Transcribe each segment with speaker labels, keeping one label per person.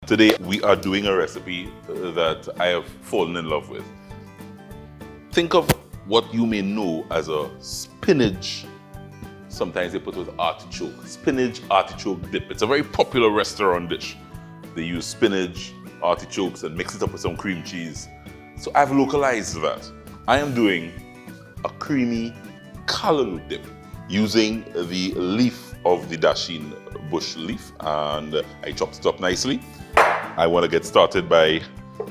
Speaker 1: Today we are doing a recipe that I have fallen in love with. Think of what you may know as a spinach, sometimes they put with artichoke, spinach artichoke dip. It's a very popular restaurant dish. They use spinach, artichokes and mix it up with some cream cheese. So I've localized that. I am doing a creamy callaloo dip using the leaf of the dasheen bush leaf, and I chopped it up nicely. I want to get started by,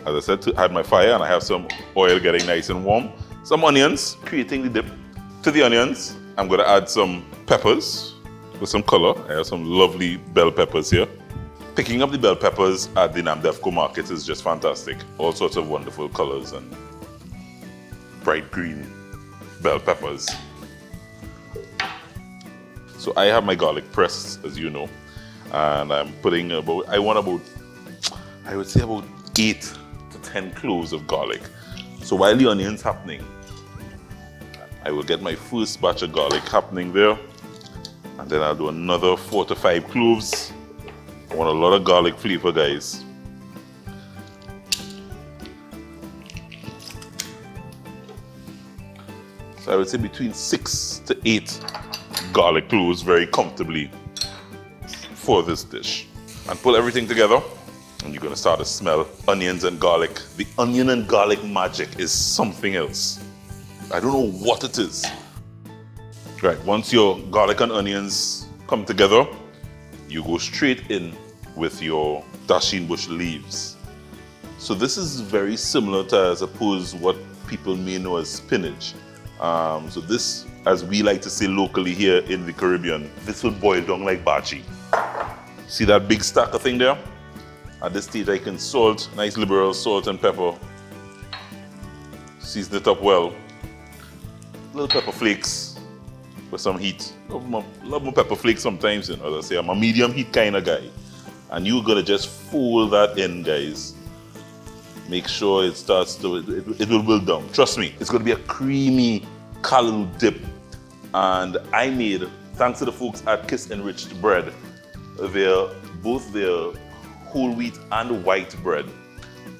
Speaker 1: as I said, to add my fire, and I have some oil getting nice and warm. Some onions, creating the dip. To the onions, I'm going to add some peppers with some color. I have some lovely bell peppers here. Picking up the bell peppers at the Namdefco market is just fantastic. All sorts of wonderful colors and bright green bell peppers. So I have my garlic pressed, as you know, and I'm putting I would say about 8 to 10 cloves of garlic. So while the onion's happening, I will get my first batch of garlic happening there, and then I'll do another 4 to 5 cloves. I want a lot of garlic flavor, guys. So I would say between 6 to 8 garlic cloves very comfortably for this dish. And pull everything together, and you're going to start to smell onions and garlic. The onion and garlic magic is something else. I don't know what it is. Right, once your garlic and onions come together, you go straight in with your dasheen bush leaves. So this is very similar to, I suppose, what people may know as spinach. So this, as we like to say locally here in the Caribbean, this will boil down like bhaji. See that big stack of thing there? At this stage I can salt, nice liberal salt and pepper. Season it up well. Little pepper flakes with some heat. Love my pepper flakes sometimes, you know, as I say, I'm a medium heat kind of guy. And you're gonna just fold that in, guys. Make sure it starts to, it will build down. Trust me, it's gonna be a creamy callaloo dip. And I made, thanks to the folks at Kiss Enriched Bread, both their whole wheat and white bread.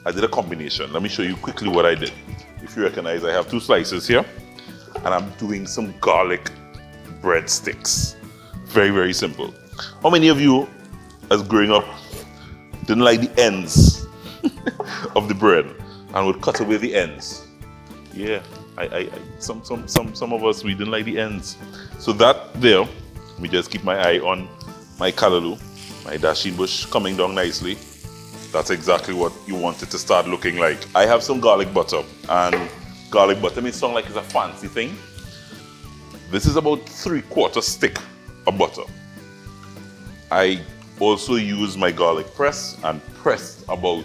Speaker 1: I did a combination. Let me show you quickly what I did. If you recognize, I have 2 slices here, and I'm doing some garlic breadsticks. Very, very simple. How many of you, as growing up, didn't like the ends of the bread and would cut away the ends? Yeah, some of us, we didn't like the ends. So that there, let me just keep my eye on my callaloo, my dasheen bush coming down nicely. That's exactly what you want it to start looking like. I have some garlic butter, and garlic butter may sound like it's a fancy thing. This is about 3/4 stick of butter. I also use my garlic press and pressed about,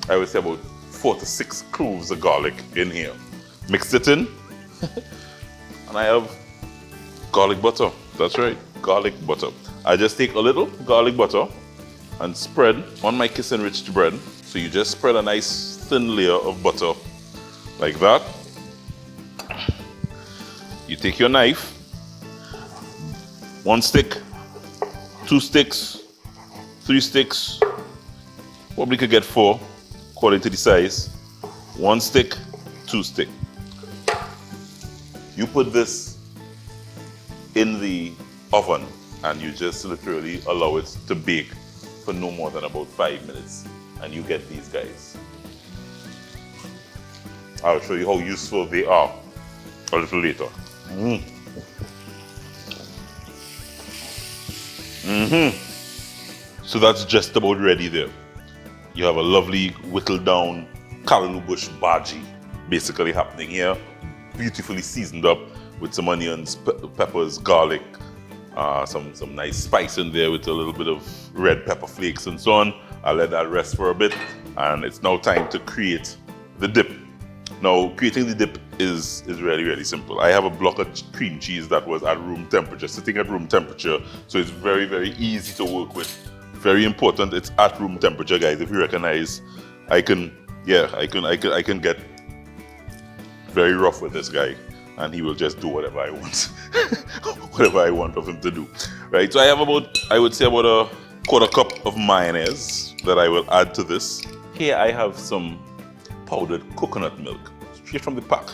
Speaker 1: I would say about 4 to 6 cloves of garlic in here. Mixed it in, and I have garlic butter. That's right, garlic butter. I just take a little garlic butter and spread on my Kiss Enriched bread. So you just spread a nice thin layer of butter like that. You take your knife, 1 stick, 2 sticks, 3 sticks, probably could get 4, according to the size. 1 stick, 2 stick. You put this in the oven, and you just literally allow it to bake for no more than about 5 minutes, and you get these guys. I'll show you how useful they are a little later. So that's just about ready there. You have a lovely whittled down callaloo bush bhaji basically happening here, beautifully seasoned up with some onions, peppers, garlic, some nice spice in there with a little bit of red pepper flakes and so on. I'll let that rest for a bit, and it's now time to create the dip. Now, creating the dip is really, really simple. I have a block of cream cheese that was at room temperature, sitting at room temperature, so it's very, very easy to work with. Very important, it's at room temperature, guys. If you recognize, I can get very rough with this guy, and he will just do whatever I want. Whatever I want of him to do. Right, so I have about, I would say about a quarter cup of mayonnaise that I will add to this. Here I have some powdered coconut milk, straight from the pack,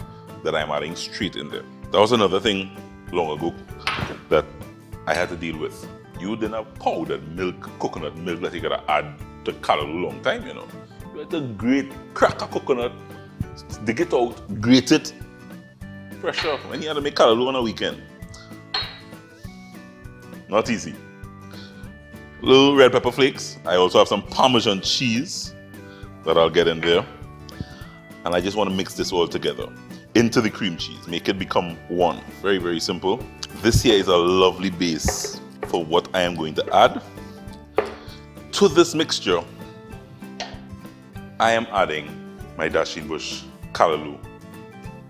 Speaker 1: that I'm adding straight in there. That was another thing long ago that I had to deal with. You didn't have powdered milk, coconut milk that you gotta add to Callaloo long time, you know. You had to grate, crack a coconut, dig it out, grate it, fresh off. And you had to make Callaloo on a weekend. Not easy. Little red pepper flakes. I also have some Parmesan cheese that I'll get in there. And I just want to mix this all together into the cream cheese. Make it become one. Very, very simple. This here is a lovely base for what I am going to add. To this mixture, I am adding my Dasheen Bush Callaloo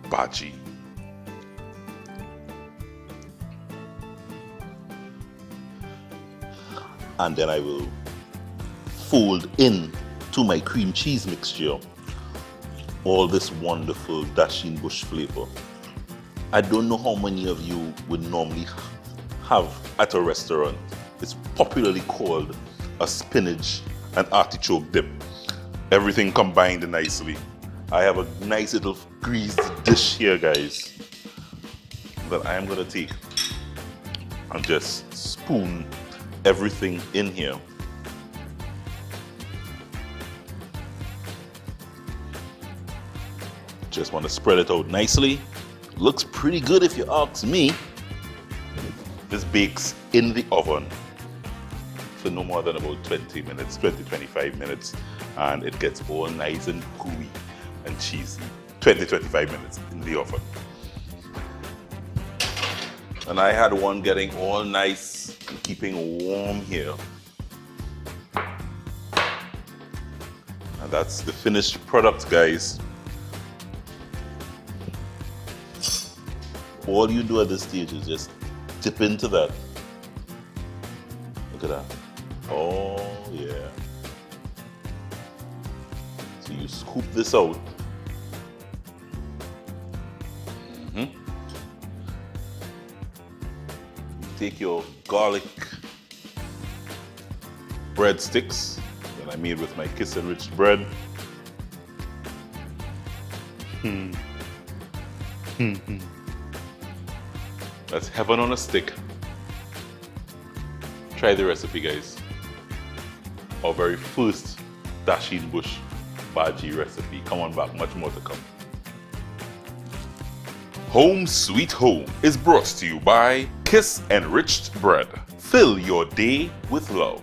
Speaker 1: bhaji. And then I will fold in to my cream cheese mixture all this wonderful Dasheen Bush flavor. I don't know how many of you would normally have at a restaurant. It's popularly called a spinach and artichoke dip. Everything combined nicely. I have a nice little greased dish here, guys, that I am gonna take and just spoon everything in here. Just want to spread it out nicely. Looks pretty good if you ask me. This bakes in the oven for no more than about 20 minutes, 20-25 minutes, and it gets all nice and gooey and cheesy. 20-25 minutes in the oven. And I had one getting all nice and keeping warm here. And that's the finished product, guys. All you do at this stage is just dip into that. Look at that. Oh, yeah. So you scoop this out. You take your garlic breadsticks that I made with my Kiss Enriched Bread. That's heaven on a stick. Try the recipe, guys. Our very first Dasheen Bush bhaji recipe. Come on back, much more to come. Home Sweet Home is brought to you by Kiss Enriched Bread. Fill your day with love.